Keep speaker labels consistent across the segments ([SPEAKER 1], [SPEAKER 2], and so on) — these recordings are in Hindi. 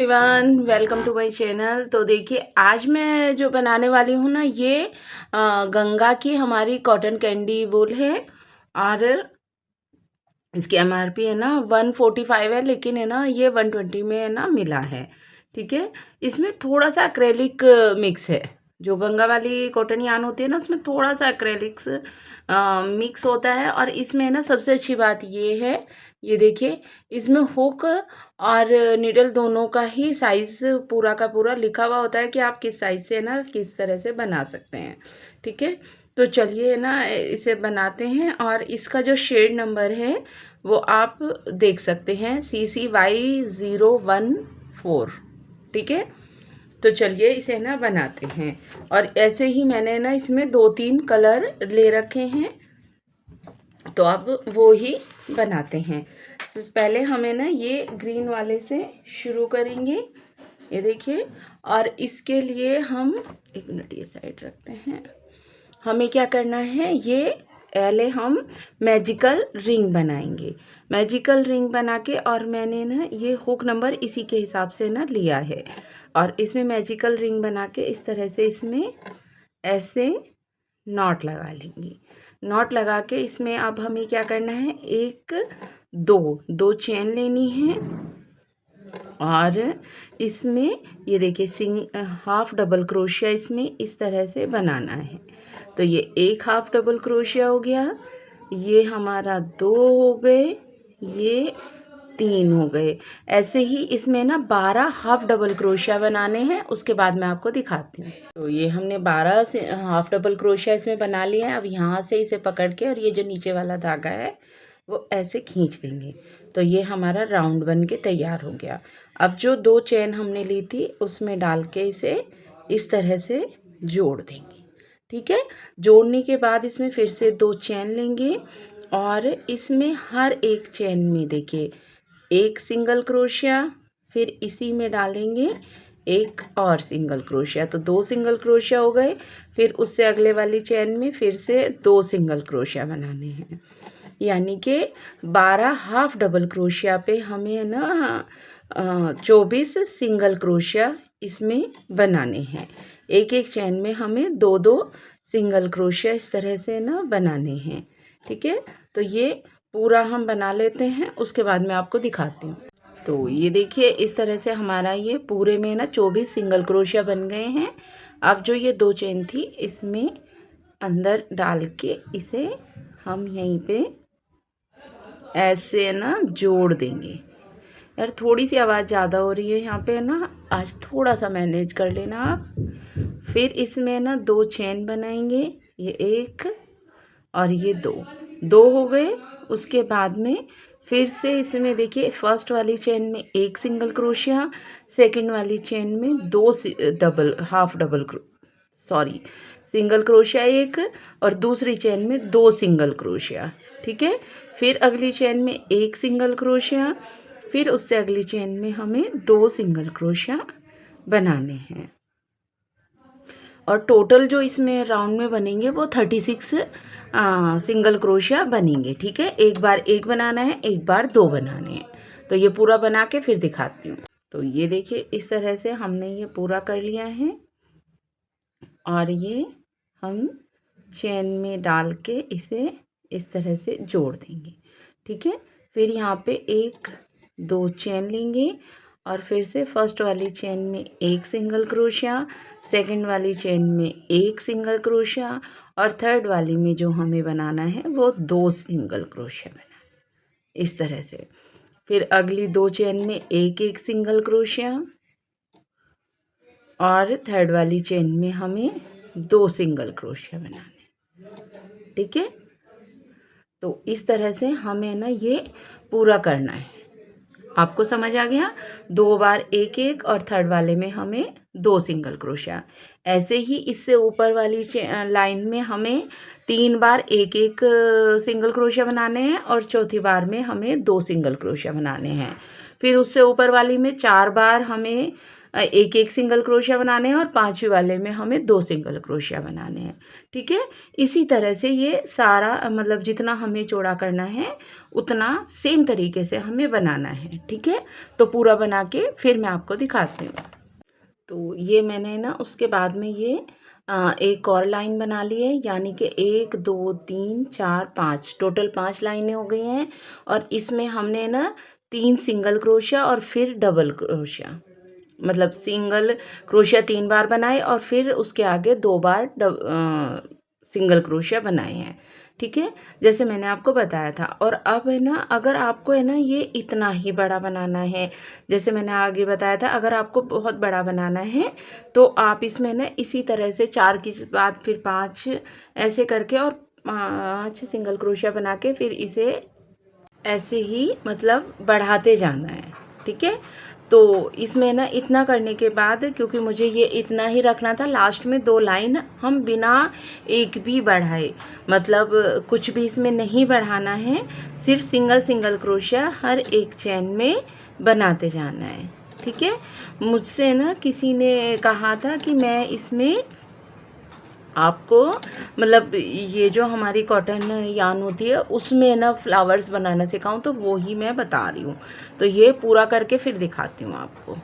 [SPEAKER 1] Everyone, welcome to my channel. तो देखिए, आज मैं जो बनाने वाली हूँ ना, ये गंगा की हमारी कॉटन कैंडी वूल है। और इसकी एमआरपी है ना 145 है, लेकिन है ना ये 120 में है ना मिला है। ठीक है, इसमें थोड़ा सा एक्रेलिक मिक्स है। जो गंगा वाली कॉटन यान होती है ना, उसमें थोड़ा सा एक्रेलिक्स मिक्स होता है। और इसमें है ना सबसे अच्छी बात ये है, ये देखिए, इसमें हुक और निडल दोनों का ही साइज पूरा का पूरा लिखा हुआ होता है कि आप किस साइज से ना किस तरह से बना सकते हैं। ठीक है, तो चलिए ना इसे बनाते हैं। और इसका जो शेड नंबर है वो आप देख सकते हैं, CCY014। ठीक है, तो चलिए इसे ना बनाते हैं। और ऐसे ही मैंने ना इसमें 2-3 कलर ले रखे हैं, तो अब वो ही बनाते हैं। तो पहले हमें ना ये ग्रीन वाले से शुरू करेंगे, ये देखिए। और इसके लिए हम एक मिनट ये साइड रखते हैं। हमें क्या करना है, ये पहले हम मैजिकल रिंग बनाएंगे। मैजिकल रिंग बना के, और मैंने ना ये हुक नंबर इसी के हिसाब से ना लिया है। और इसमें मैजिकल रिंग बना के इस तरह से इसमें ऐसे नॉट लगा लेंगे। नॉट लगा के इसमें अब हमें क्या करना है, एक दो चेन लेनी है। और इसमें ये देखिए हाफ डबल क्रोशिया इसमें इस तरह से बनाना है। तो ये एक हाफ डबल क्रोशिया हो गया, ये हमारा 2 हो गए, ये 3 हो गए। ऐसे ही इसमें ना 12 हाफ डबल क्रोशिया बनाने हैं, उसके बाद मैं आपको दिखाती हूँ। तो ये हमने 12 से हाफ डबल क्रोशिया इसमें बना लिया है। अब यहाँ से इसे पकड़ के, और ये जो नीचे वाला धागा है वो ऐसे खींच देंगे, तो ये हमारा राउंड बन के तैयार हो गया। अब जो 2 चेन हमने ली थी उसमें डाल के इसे इस तरह से जोड़ देंगे। ठीक है, जोड़ने के बाद इसमें फिर से 2 चेन लेंगे, और इसमें हर एक चेन में देखिए एक सिंगल क्रोशिया, फिर इसी में डालेंगे एक और सिंगल क्रोशिया, तो 2 सिंगल क्रोशिया हो गए। फिर उससे अगले वाली चेन में फिर से 2 सिंगल क्रोशिया बनाने हैं, यानी कि 12 हाफ डबल क्रोशिया पे हमें ना 24 सिंगल क्रोशिया इसमें बनाने हैं। एक एक चेन में हमें 2-2 सिंगल क्रोशिया इस तरह से ना बनाने हैं। ठीक है, तो ये पूरा हम बना लेते हैं, उसके बाद मैं आपको दिखाती हूँ। तो ये देखिए, इस तरह से हमारा ये पूरे में ना 24 सिंगल क्रोशिया बन गए हैं। अब जो ये 2 चेन थी इसमें अंदर डाल के इसे हम यहीं पे ऐसे ना जोड़ देंगे। यार थोड़ी सी आवाज़ ज़्यादा हो रही है यहाँ पे ना, आज थोड़ा सा मैनेज कर लेना आप। फिर इसमें ना 2 चेन बनाएंगे, ये एक और ये 2 हो गए। उसके बाद में फिर से इसमें देखिए, फर्स्ट वाली चेन में एक सिंगल क्रोशिया, सेकंड वाली चेन में 2 सिंगल क्रोशिया एक, और दूसरी चेन में 2 सिंगल क्रोशिया। ठीक है, फिर अगली चेन में एक सिंगल क्रोशिया, फिर उससे अगली चेन में हमें 2 सिंगल क्रोशिया बनाने हैं। और टोटल जो इसमें राउंड में बनेंगे वो 36 सिंगल क्रोशिया बनेंगे। ठीक है, एक बार एक बनाना है, एक बार 2 बनाने हैं। तो ये पूरा बना के फिर दिखाती हूँ। तो ये देखिए, इस तरह से हमने ये पूरा कर लिया है, और ये हम चेन में डाल के इसे इस तरह से जोड़ देंगे। ठीक है, फिर यहाँ पे 1-2 चेन लेंगे, और फिर से फर्स्ट वाली चेन में एक सिंगल क्रोशिया, सेकंड वाली चेन में एक सिंगल क्रोशिया, और थर्ड वाली में जो हमें बनाना है वो 2 सिंगल क्रोशिया बनाना है इस तरह से। फिर अगली 2 चेन में एक एक सिंगल क्रोशिया, और थर्ड वाली चेन में हमें 2 सिंगल क्रोशिया बनाने। ठीक है, तो इस तरह से हमें ना ये पूरा करना है। आपको समझ आ गया? 2 बार एक एक, और थर्ड वाले में हमें 2 सिंगल क्रोशिया। ऐसे ही इससे ऊपर वाली लाइन में हमें 3 बार एक एक सिंगल क्रोशिया बनाने हैं, और चौथी बार में हमें 2 सिंगल क्रोशिया बनाने हैं। फिर उससे ऊपर वाली में 4 बार हमें एक एक सिंगल क्रोशिया बनाने हैं और 5वें वाले में हमें 2 सिंगल क्रोशिया बनाने हैं। ठीक है, इसी तरह से ये सारा मतलब जितना हमें चौड़ा करना है उतना सेम तरीके से हमें बनाना है। ठीक है, तो पूरा बना के फिर मैं आपको दिखाती हूँ। तो ये मैंने ना उसके बाद में ये एक और लाइन बना ली है, यानी कि 1 2 3 4 5 टोटल 5 लाइनें हो गई हैं। और इसमें हमने ना 3 सिंगल क्रोशिया और फिर डबल क्रोशिया, मतलब सिंगल क्रोशिया 3 बार बनाए और फिर उसके आगे 2 बार सिंगल क्रोशिया बनाए हैं। ठीक है, जैसे मैंने आपको बताया था। और अब है ना, अगर आपको है ना ये इतना ही बड़ा बनाना है, जैसे मैंने आगे बताया था, अगर आपको बहुत बड़ा बनाना है तो आप इसमें ना इसी तरह से 4 की बाद फिर 5 ऐसे करके और 5 सिंगल क्रोशिया बना के फिर इसे ऐसे ही मतलब बढ़ाते जाना है। ठीक है, तो इसमें ना इतना करने के बाद, क्योंकि मुझे ये इतना ही रखना था, लास्ट में 2 लाइन हम बिना एक भी बढ़ाए, मतलब कुछ भी इसमें नहीं बढ़ाना है, सिर्फ सिंगल सिंगल क्रोशिया हर एक चेन में बनाते जाना है। ठीक है, मुझसे ना किसी ने कहा था कि मैं इसमें आपको मतलब ये जो हमारी कॉटन यान होती है उसमें ना फ्लावर्स बनाना सिखाऊं, तो वो ही मैं बता रही हूँ। तो ये पूरा करके फिर दिखाती हूँ आपको।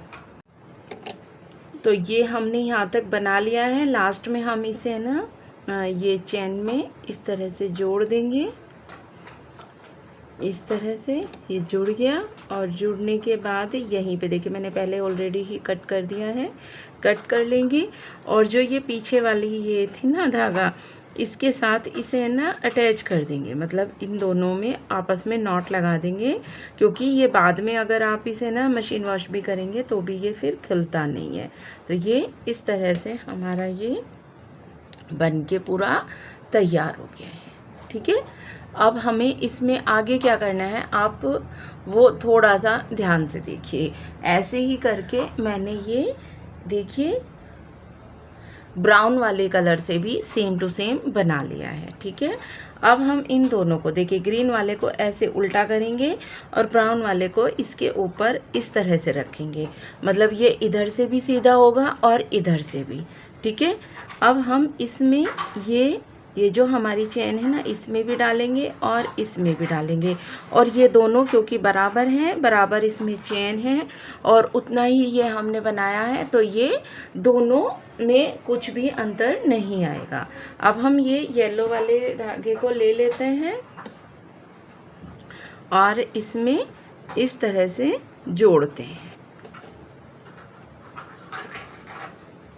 [SPEAKER 1] तो ये हमने यहाँ तक बना लिया है। लास्ट में हम इसे ना ये चेन में इस तरह से जोड़ देंगे, इस तरह से ये जुड़ गया। और जुड़ने के बाद यहीं पे देखिए मैंने पहले ऑलरेडी ही कट कर दिया है, कट कर लेंगे। और जो ये पीछे वाली ये थी ना धागा, इसके साथ इसे ना अटैच कर देंगे, मतलब इन दोनों में आपस में नॉट लगा देंगे, क्योंकि ये बाद में अगर आप इसे ना मशीन वॉश भी करेंगे तो भी ये फिर खिलता नहीं है। तो ये इस तरह से हमारा ये बन के पूरा तैयार हो गया है। ठीक है, अब हमें इसमें आगे क्या करना है आप वो थोड़ा सा ध्यान से देखिए। ऐसे ही करके मैंने ये देखिए ब्राउन वाले कलर से भी सेम टू सेम बना लिया है। ठीक है, अब हम इन दोनों को देखिए, ग्रीन वाले को ऐसे उल्टा करेंगे और ब्राउन वाले को इसके ऊपर इस तरह से रखेंगे, मतलब ये इधर से भी सीधा होगा और इधर से भी। ठीक है, अब हम इसमें ये जो हमारी चेन है ना, इसमें भी डालेंगे और इसमें भी डालेंगे। और ये दोनों क्योंकि बराबर हैं, बराबर इसमें चेन है और उतना ही ये हमने बनाया है, तो ये दोनों में कुछ भी अंतर नहीं आएगा। अब हम ये येलो वाले धागे को ले लेते हैं और इसमें इस तरह से जोड़ते हैं।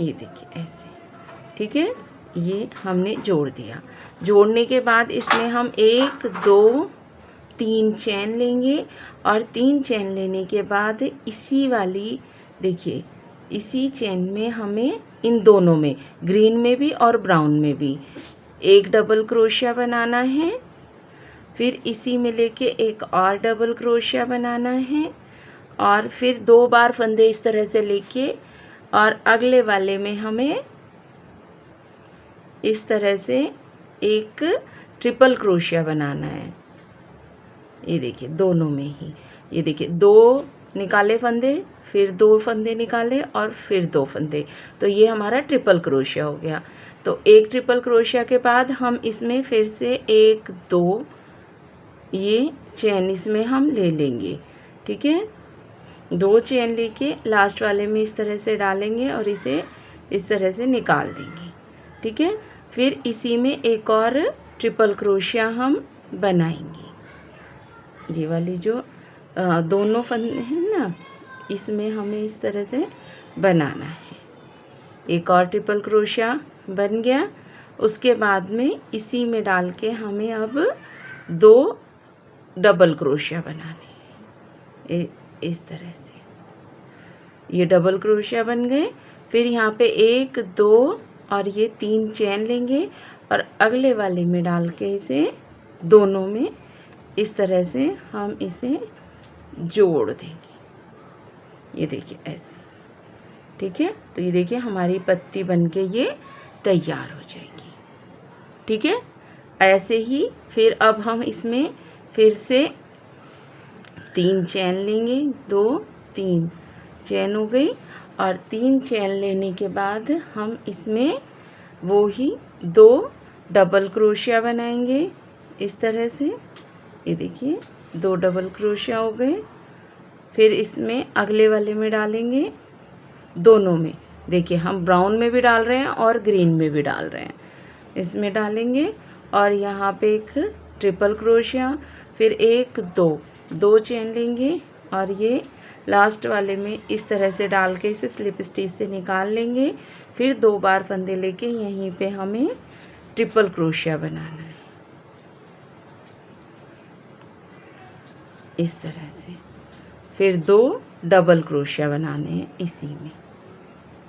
[SPEAKER 1] ये देखिए ऐसे। ठीक है, ये हमने जोड़ दिया। जोड़ने के बाद इसमें हम 1 2 3 चेन लेंगे और 3 चेन लेने के बाद इसी वाली देखिए, इसी चेन में हमें इन दोनों में, ग्रीन में भी और ब्राउन में भी, एक डबल क्रोशिया बनाना है। फिर इसी में लेके एक और डबल क्रोशिया बनाना है और फिर 2 बार फंदे इस तरह से लेके और अगले वाले में हमें इस तरह से एक ट्रिपल क्रोशिया बनाना है। ये देखिए दोनों में ही, ये देखिए 2 निकाले फंदे, फिर 2 फंदे निकाले और फिर 2 फंदे, तो ये हमारा ट्रिपल क्रोशिया हो गया। तो एक ट्रिपल क्रोशिया के बाद हम इसमें फिर से 1 2 ये चेन इसमें हम ले लेंगे। ठीक है, 2 चेन लेके लास्ट वाले में इस तरह से डालेंगे और इसे इस तरह से निकाल देंगे। ठीक है, फिर इसी में एक और ट्रिपल क्रोशिया हम बनाएंगे। ये वाली जो दोनों फंदे हैं ना, इसमें हमें इस तरह से बनाना है। एक और ट्रिपल क्रोशिया बन गया। उसके बाद में इसी में डाल के हमें अब 2 डबल क्रोशिया बनाने हैं, इस तरह से। ये डबल क्रोशिया बन गए। फिर यहाँ पे 1 2 और ये 3 चेन लेंगे और अगले वाले में डाल के इसे दोनों में इस तरह से हम इसे जोड़ देंगे। ये देखिए ऐसे। ठीक है, तो ये देखिए हमारी पत्ती बनके ये तैयार हो जाएगी। ठीक है, ऐसे ही फिर अब हम इसमें फिर से 3 चेन लेंगे, 2 3 चेन हो गई और 3 चेन लेने के बाद हम इसमें वो ही 2 डबल क्रोशिया बनाएंगे इस तरह से। ये देखिए 2 डबल क्रोशिया हो गए। फिर इसमें अगले वाले में डालेंगे, दोनों में। देखिए हम ब्राउन में भी डाल रहे हैं और ग्रीन में भी डाल रहे हैं, इसमें डालेंगे। और यहाँ पे एक ट्रिपल क्रोशिया, फिर 1 2 चेन लेंगे और ये लास्ट वाले में इस तरह से डाल के इसे स्लिप स्टिच से निकाल लेंगे। फिर 2 बार फंदे लेके यहीं पे हमें ट्रिपल क्रोशिया बनाना है इस तरह से। फिर 2 डबल क्रोशिया बनाने हैं इसी में,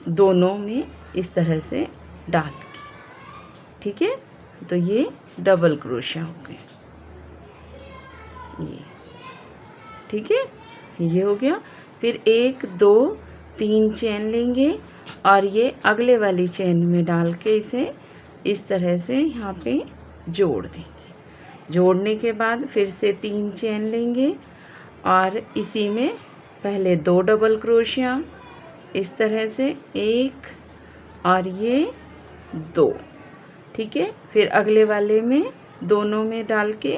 [SPEAKER 1] दोनों में इस तरह से डाल के, ठीक है। तो ये डबल क्रोशिया हो गए, ये ठीक है, ये हो गया। फिर 1 2 3 चेन लेंगे और ये अगले वाली चेन में डाल के इसे इस तरह से यहाँ पे जोड़ देंगे। जोड़ने के बाद फिर से 3 चेन लेंगे और इसी में पहले 2 डबल क्रोशिया इस तरह से, 1 और ये 2, ठीक है। फिर अगले वाले में दोनों में डाल के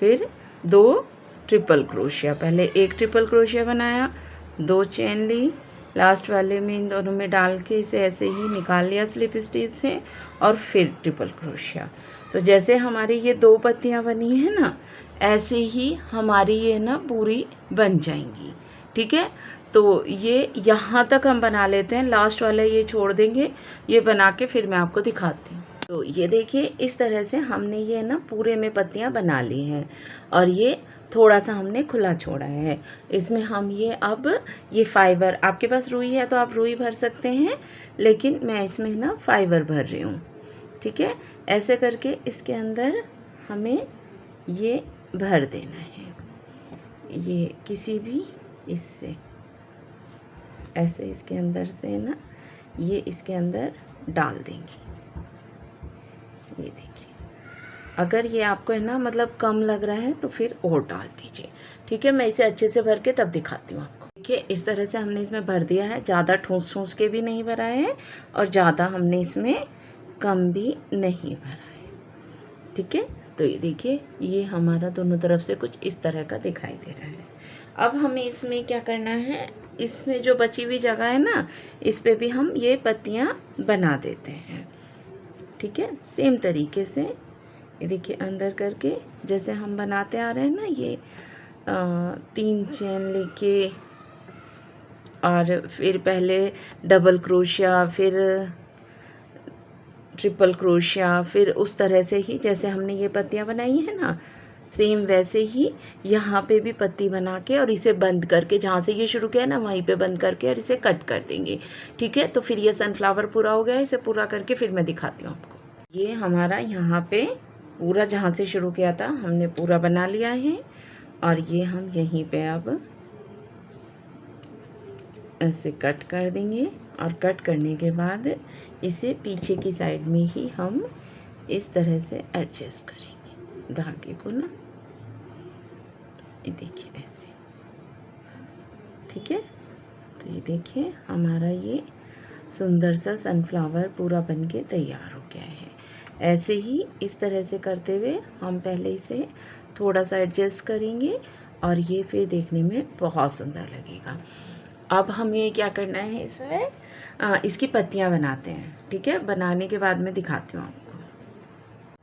[SPEAKER 1] फिर 2 ट्रिपल क्रोशिया, पहले 1 ट्रिपल क्रोशिया बनाया, 2 चेन ली, लास्ट वाले में इन दोनों में डाल के इसे ऐसे ही निकाल लिया स्लिप स्टिच से और फिर ट्रिपल क्रोशिया। तो जैसे हमारी ये 2 पत्तियां बनी है ना, ऐसे ही हमारी ये ना पूरी बन जाएंगी, ठीक है। तो ये यहाँ तक हम बना लेते हैं, लास्ट वाला ये छोड़ देंगे, ये बना के फिर मैं आपको दिखाती हूँ। तो ये देखिए इस तरह से हमने ये ना पूरे में पत्तियाँ बना ली हैं और ये थोड़ा सा हमने खुला छोड़ा है। इसमें हम ये अब ये फाइबर, आपके पास रुई है तो आप रुई भर सकते हैं, लेकिन मैं इसमें ना फाइबर भर रही हूँ, ठीक है। ऐसे करके इसके अंदर हमें ये भर देना है, ये किसी भी इससे ऐसे इसके अंदर से ना ये इसके अंदर डाल देंगे। ये देखिए, अगर ये आपको है ना मतलब कम लग रहा है तो फिर और डाल दीजिए, ठीक है। मैं इसे अच्छे से भर के तब दिखाती हूँ आपको। देखिए इस तरह से हमने इसमें भर दिया है, ज़्यादा ठूस ठूस के भी नहीं भरा है और ज़्यादा हमने इसमें कम भी नहीं भरा है, ठीक है। तो ये देखिए ये हमारा दोनों तरफ से कुछ इस तरह का दिखाई दे रहा है। अब हमें इसमें क्या करना है, इसमें जो बची हुई जगह है ना, इस पे भी हम ये पत्तियाँ बना देते हैं, ठीक है। सेम तरीके से ये देखिए अंदर करके जैसे हम बनाते आ रहे हैं ना, ये 3 चेन लेके और फिर पहले डबल क्रोशिया, फिर ट्रिपल क्रोशिया, फिर उस तरह से ही जैसे हमने ये पत्तियाँ बनाई हैं ना, सेम वैसे ही यहाँ पे भी पत्ती बना के और इसे बंद करके, जहाँ से ये शुरू किया ना वहीं पे बंद करके और इसे कट कर देंगे, ठीक है। तो फिर ये सनफ्लावर पूरा हो गया, इसे पूरा करके फिर मैं दिखाती हूँ आपको। ये हमारा यहाँ पे पूरा जहाँ से शुरू किया था हमने पूरा बना लिया है और ये हम यहीं पे अब ऐसे कट कर देंगे और कट करने के बाद इसे पीछे की साइड में ही हम इस तरह से एडजस्ट करेंगे धागे को ना, ये देखिए ऐसे, ठीक है। तो ये देखिए हमारा ये सुंदर सा सनफ्लावर पूरा बनके तैयार हो गया है। ऐसे ही इस तरह से करते हुए हम पहले इसे थोड़ा सा एडजस्ट करेंगे और ये फिर देखने में बहुत सुंदर लगेगा। अब हमें क्या करना है, इसमें इसकी पत्तियां बनाते हैं, ठीक है। बनाने के बाद मैं दिखाती हूँ आपको।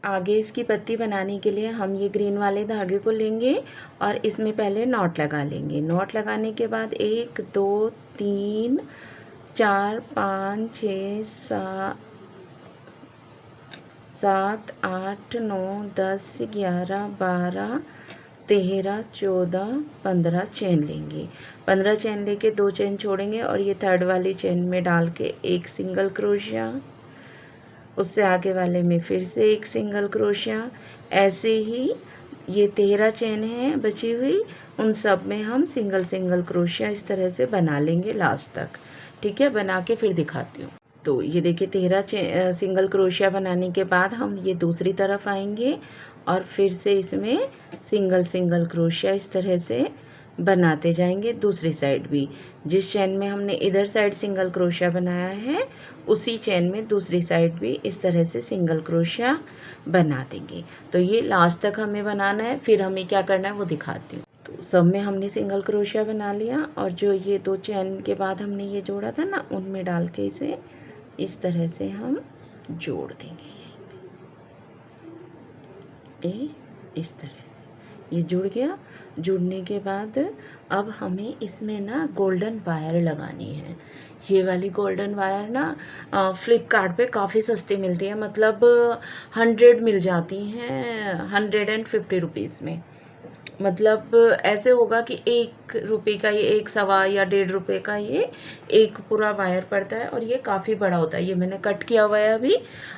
[SPEAKER 1] आगे इसकी पत्ती बनाने के लिए हम ये ग्रीन वाले धागे को लेंगे और इसमें पहले नॉट लगा लेंगे। नॉट लगाने के बाद 1 2 3 4 5 6 7 8 9 10 11 12 13 14 15 चेन लेंगे। 15 चेन लेके 2 चेन छोड़ेंगे और ये थर्ड वाली चेन में डाल के एक सिंगल क्रोशिया, उससे आगे वाले में फिर से एक सिंगल क्रोशिया। ऐसे ही ये 13 चेन हैं बची हुई, उन सब में हम सिंगल सिंगल क्रोशिया इस तरह से बना लेंगे लास्ट तक, ठीक है। बना के फिर दिखाती हूँ। तो ये देखिए 13 सिंगल क्रोशिया बनाने के बाद हम ये दूसरी तरफ आएंगे और फिर से इसमें सिंगल सिंगल क्रोशिया इस तरह से बनाते जाएंगे दूसरी साइड भी। जिस चेन में हमने इधर साइड सिंगल क्रोशिया बनाया है उसी चेन में दूसरी साइड भी इस तरह से सिंगल क्रोशिया बना देंगे। तो ये लास्ट तक हमें बनाना है, फिर हमें क्या करना है वो दिखाती हूँ। तो सब में हमने सिंगल क्रोशिया बना लिया और जो ये 2 चेन के बाद हमने ये जोड़ा था ना उनमें डाल के इसे इस तरह से हम जोड़ देंगे। इस तरह से ये जुड़ गया। जुड़ने के बाद अब हमें इसमें ना गोल्डन वायर लगानी है। ये वाली गोल्डन वायर ना फ्लिपकार्ट पे काफ़ी सस्ती मिलती है, मतलब 100 मिल जाती हैं 150 रुपीज़ में। मतलब ऐसे होगा कि 1 रुपये का ये 1 सवा या 1.5 रुपये का ये एक पूरा वायर पड़ता है और ये काफ़ी बड़ा होता है। ये मैंने कट किया हुआ है अभी।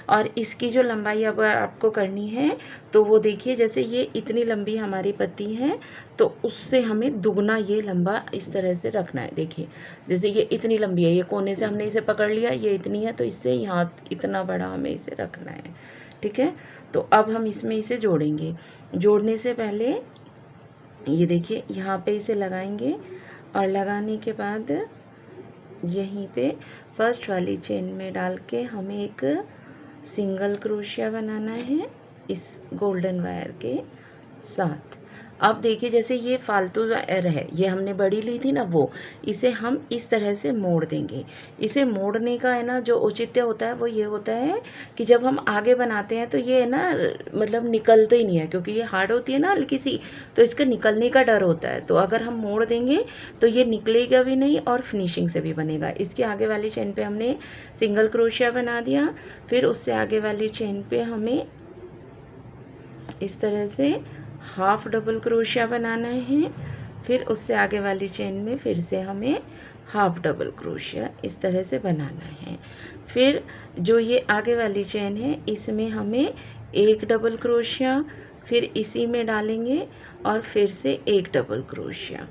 [SPEAKER 1] और इसकी जो लंबाई अब आपको करनी है तो वो देखिए, जैसे ये इतनी लंबी हमारी पत्ती है तो उससे हमें दुगना ये लंबा इस तरह से रखना है। देखिए जैसे ये इतनी लंबी है, ये कोने से हमने इसे पकड़ लिया, ये इतनी है तो इससे यहाँ इतना बड़ा हमें इसे रखना है। ठीक है, तो अब हम इसमें इसे जोड़ेंगे। जोड़ने से पहले ये देखिए यहाँ पे इसे लगाएंगे और लगाने के बाद यहीं पे फर्स्ट वाली चेन में डाल के हमें एक सिंगल क्रोशिया बनाना है इस गोल्डन वायर के साथ। अब देखिए जैसे ये फालतू वायर है, ये हमने बड़ी ली थी ना, वो इसे हम इस तरह से मोड़ देंगे। इसे मोड़ने का है ना जो औचित्य होता है वो ये होता है कि जब हम आगे बनाते हैं तो ये है ना मतलब निकलते ही नहीं है, क्योंकि ये हार्ड होती है ना हल्की सी, तो इसके निकलने का डर होता है। तो अगर हम मोड़ देंगे तो ये निकलेगा भी नहीं और फिनिशिंग से भी बनेगा। इसके आगे वाली चेन पे हमने सिंगल क्रोशिया बना दिया, फिर उससे आगे वाली चेन पे हमें इस तरह से हाफ डबल क्रोशिया बनाना है, फिर उससे आगे वाली चेन में फिर से हमें हाफ डबल क्रोशिया इस तरह से बनाना है। फिर जो ये आगे वाली चेन है इसमें हमें एक डबल क्रोशिया फिर इसी में डालेंगे और फिर से एक डबल क्रोशिया।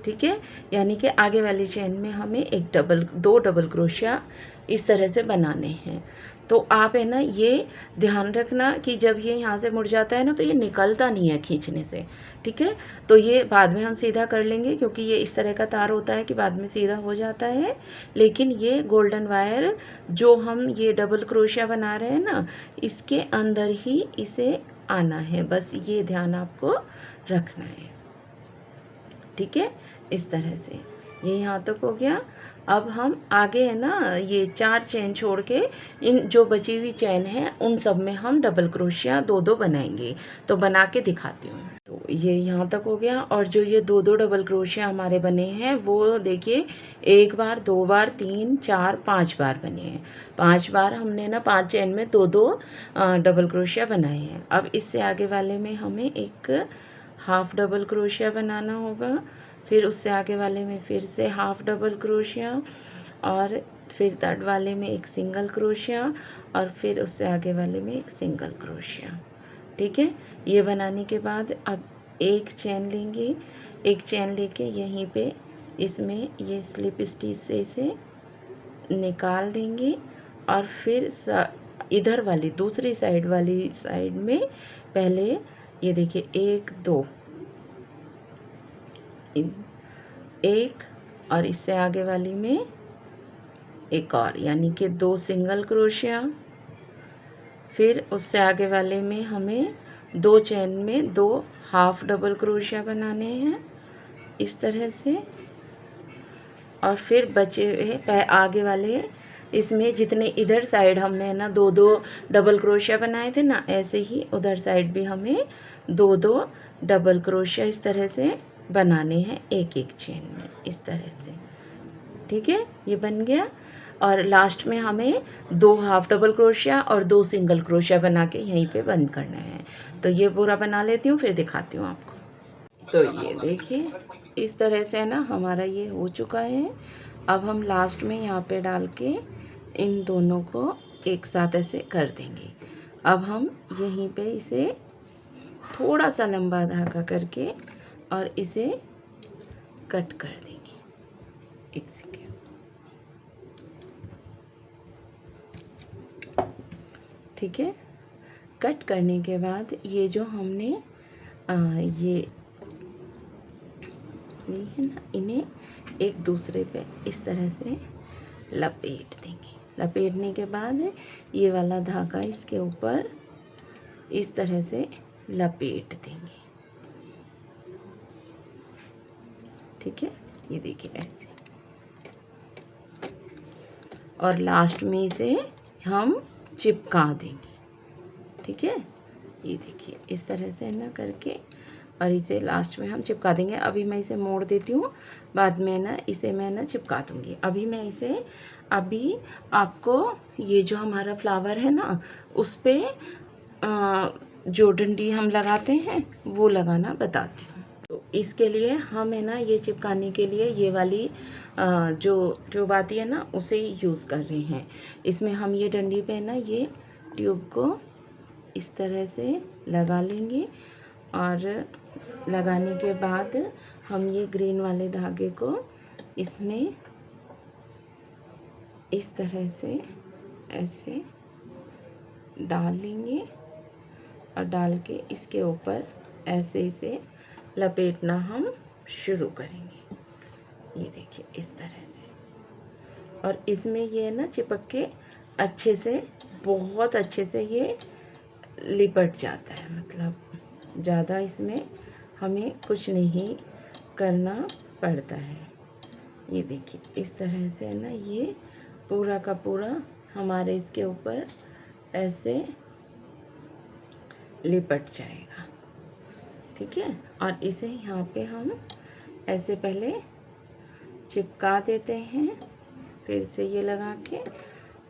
[SPEAKER 1] ठीक है, यानी कि आगे वाली चेन में हमें दो डबल क्रोशिया इस तरह से बनाने हैं। तो आप है ना ये ध्यान रखना कि जब ये यहाँ से मुड़ जाता है ना तो ये निकलता नहीं है खींचने से। ठीक है, तो ये बाद में हम सीधा कर लेंगे, क्योंकि ये इस तरह का तार होता है कि बाद में सीधा हो जाता है। लेकिन ये गोल्डन वायर जो हम ये डबल क्रोशिया बना रहे हैं ना, इसके अंदर ही इसे आना है, बस ये ध्यान आपको रखना है। ठीक है, इस तरह से ये यहाँ तक हो गया। अब हम आगे है ना ये 4 चेन छोड़ के इन जो बची हुई चेन है उन सब में हम डबल क्रोशिया 2-2 बनाएंगे। तो बना के दिखाती हूँ। तो ये यहाँ तक हो गया और जो ये 2-2 डबल क्रोशिया हमारे बने हैं वो देखिए 1 बार 2 बार 3 4 5 बार बने हैं। 5 बार हमने ना 5 चेन में 2-2 डबल क्रोशिया बनाए हैं। अब इससे आगे वाले में हमें एक हाफ डबल क्रोशिया बनाना होगा, फिर उससे आगे वाले में फिर से हाफ डबल क्रोशिया और फिर थर्ड वाले में एक सिंगल क्रोशिया और फिर उससे आगे वाले में एक सिंगल क्रोशिया। ठीक है, ये बनाने के बाद अब एक चेन लेंगे, एक चेन लेके यहीं पे इसमें ये स्लिप स्टिच से इसे निकाल देंगे और फिर इधर वाली दूसरी साइड वाली साइड में पहले ये देखिए 1 2 एक और इससे आगे वाली में एक और, यानी कि 2 सिंगल क्रोशिया। फिर उससे आगे वाले में हमें 2 चेन में 2 हाफ डबल क्रोशिया बनाने हैं इस तरह से। और फिर बचे हुए आगे वाले इसमें जितने इधर साइड हमने ना 2-2 डबल क्रोशिया बनाए थे ना, ऐसे ही उधर साइड भी हमें 2-2 डबल क्रोशिया इस तरह से बनाने हैं एक एक चेन में इस तरह से। ठीक है, ये बन गया। और लास्ट में हमें 2 हाफ डबल क्रोशिया और 2 सिंगल क्रोशिया बना के यहीं पे बंद करना है। तो ये पूरा बना लेती हूँ फिर दिखाती हूँ आपको। तो ये देखिए इस तरह से ना हमारा ये हो चुका है। अब हम लास्ट में यहाँ पे डाल के इन दोनों को एक साथ ऐसे कर देंगे। अब हम यहीं पे इसे थोड़ा सा लंबा धागा करके और इसे कट कर देंगे। एक सेकेंड, ठीक है। कट करने के बाद ये जो हमने ये नहीं है ना, इन्हें एक दूसरे पे इस तरह से लपेट देंगे। लपेटने के बाद ये वाला धागा इसके ऊपर इस तरह से लपेट देंगे। ठीक है, ये देखिए ऐसे। और लास्ट में इसे हम चिपका देंगे। ठीक है, ये देखिए इस तरह से ना करके, और इसे लास्ट में हम चिपका देंगे। अभी मैं इसे मोड़ देती हूँ, बाद में ना इसे मैं ना चिपका दूँगी। अभी आपको ये जो हमारा फ्लावर है ना, उस पर जो डंडी हम लगाते हैं वो लगाना बताती हूँ। तो इसके लिए हम है ना, ये चिपकाने के लिए ये वाली जो ट्यूब आती है ना, उसे यूज़ कर रहे हैं। इसमें हम ये डंडी पे ना ये ट्यूब को इस तरह से लगा लेंगे, और लगाने के बाद हम ये ग्रीन वाले धागे को इसमें इस तरह से ऐसे डाल लेंगे, और डाल के इसके ऊपर ऐसे इसे लपेटना हम शुरू करेंगे। ये देखिए इस तरह से, और इसमें ये ना चिपक के अच्छे से, बहुत अच्छे से ये लिपट जाता है। मतलब ज़्यादा इसमें हमें कुछ नहीं करना पड़ता है। ये देखिए इस तरह से ना ये पूरा का पूरा हमारे इसके ऊपर ऐसे लिपट जाएगा। ठीक है, और इसे यहाँ पे हम ऐसे पहले चिपका देते हैं, फिर से ये लगा के,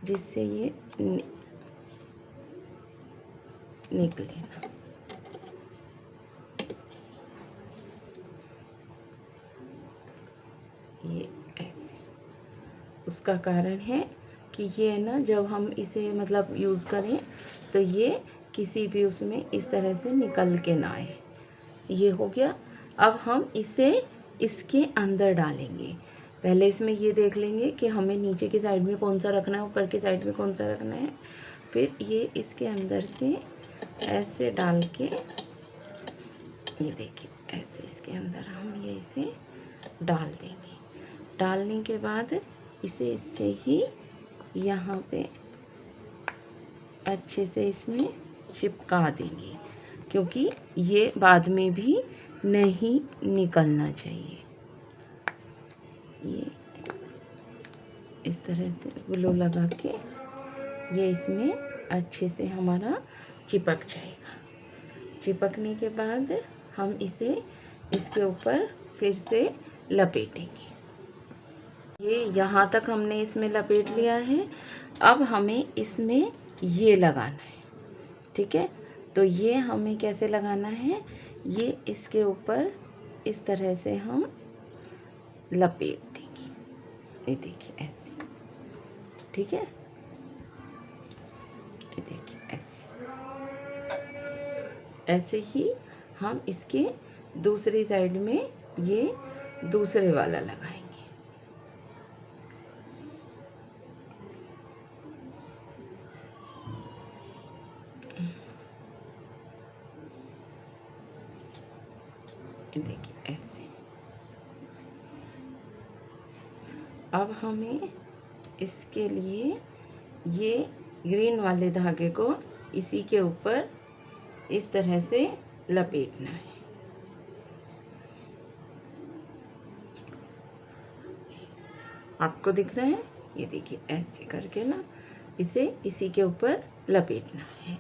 [SPEAKER 1] जिससे ये निकले ना। ये ऐसे, उसका कारण है कि ये ना जब हम इसे मतलब यूज़ करें तो ये किसी भी उसमें इस तरह से निकल के ना आए। ये हो गया। अब हम इसे इसके अंदर डालेंगे। पहले इसमें ये देख लेंगे कि हमें नीचे की साइड में कौन सा रखना है, ऊपर की साइड में कौन सा रखना है। फिर ये इसके अंदर से ऐसे डाल के, ये देखिए ऐसे इसके अंदर हम ये इसे डाल देंगे। डालने के बाद इसे इससे ही यहाँ पे अच्छे से इसमें चिपका देंगे, क्योंकि ये बाद में भी नहीं निकलना चाहिए। ये इस तरह से ग्लू लगा के ये इसमें अच्छे से हमारा चिपक जाएगा। चिपकने के बाद हम इसे इसके ऊपर फिर से लपेटेंगे। ये यहाँ तक हमने इसमें लपेट लिया है। अब हमें इसमें ये लगाना है। ठीक है, तो ये हमें कैसे लगाना है, ये इसके ऊपर इस तरह से हम लपेट देंगे। ये देखिए ऐसे। ठीक है, ये देखिए ऐसे ही हम इसके दूसरी साइड में ये दूसरे वाला लगाएंगे। देखिए ऐसे। अब हमें इसके लिए ये ग्रीन वाले धागे को इसी के ऊपर इस तरह से लपेटना है। आपको दिख रहा है, ये देखिए ऐसे करके ना इसे इसी के ऊपर लपेटना है।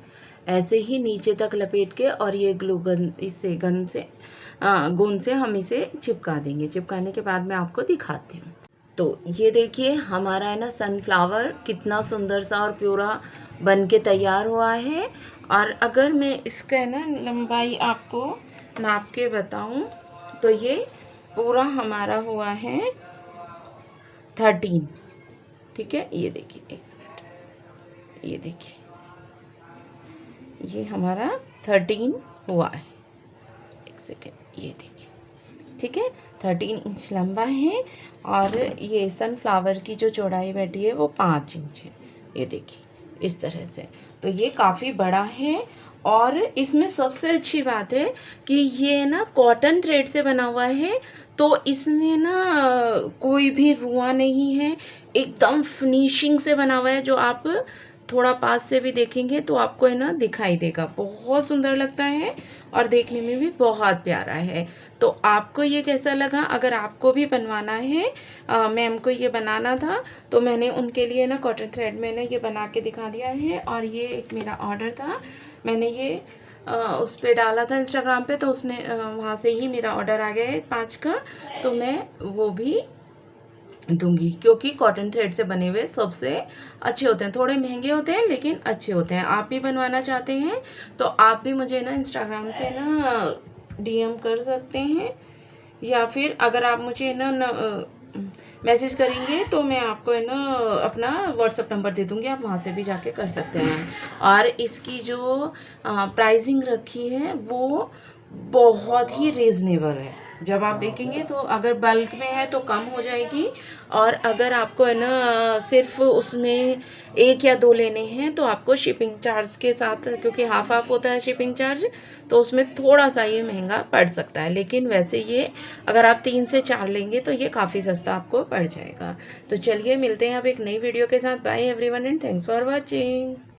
[SPEAKER 1] ऐसे ही नीचे तक लपेट के, और ये ग्लू गन इससे गोंद से हम इसे चिपका देंगे। चिपकाने के बाद मैं आपको दिखाती हूँ। तो ये देखिए हमारा है ना सनफ्लावर कितना सुंदर सा और प्यूरा बन के तैयार हुआ है। और अगर मैं इसका है ना लंबाई आपको नाप के बताऊँ तो ये पूरा हमारा हुआ है 13। ठीक है, ये देखिए, एक मिनट, ये देखिए ये हमारा 13 हुआ है। एक सेकेंड, ये देखिए। ठीक है, 13 इंच लंबा है, और ये सनफ्लावर की जो चौड़ाई बैठी है वो 5 इंच है। ये देखिए इस तरह से। तो ये काफ़ी बड़ा है और इसमें सबसे अच्छी बात है कि ये ना कॉटन थ्रेड से बना हुआ है, तो इसमें ना कोई भी रुआ नहीं है, एकदम फिनिशिंग से बना हुआ है। जो आप थोड़ा पास से भी देखेंगे तो आपको है ना दिखाई देगा, बहुत सुंदर लगता है और देखने में भी बहुत प्यारा है। तो आपको ये कैसा लगा? अगर आपको भी बनवाना है, मैम को ये बनाना था तो मैंने उनके लिए ना कॉटन थ्रेड में ना ये बना के दिखा दिया है। और ये एक मेरा ऑर्डर था, मैंने ये उस पर डाला था इंस्टाग्राम पे, तो उसने वहाँ से ही मेरा ऑर्डर आ गया है 5 का, तो मैं वो भी दूंगी, क्योंकि कॉटन थ्रेड से बने हुए सबसे अच्छे होते हैं। थोड़े महंगे होते हैं लेकिन अच्छे होते हैं। आप भी बनवाना चाहते हैं तो आप भी मुझे ना इंस्टाग्राम से ना डीएम कर सकते हैं, या फिर अगर आप मुझे ना मैसेज करेंगे तो मैं आपको है ना अपना व्हाट्सअप नंबर दे दूँगी, आप वहाँ से भी जाके कर सकते हैं। और इसकी जो प्राइसिंग रखी है वो बहुत ही रीज़नेबल है। जब आप देखेंगे तो अगर बल्क में है तो कम हो जाएगी, और अगर आपको है ना सिर्फ उसमें 1 या 2 लेने हैं तो आपको शिपिंग चार्ज के साथ, क्योंकि हाफ हाफ होता है शिपिंग चार्ज, तो उसमें थोड़ा सा ये महंगा पड़ सकता है। लेकिन वैसे ये अगर आप 3 से 4 लेंगे तो ये काफ़ी सस्ता आपको पड़ जाएगा। तो चलिए मिलते हैं अब एक नई वीडियो के साथ। Bye everyone and thanks for watching.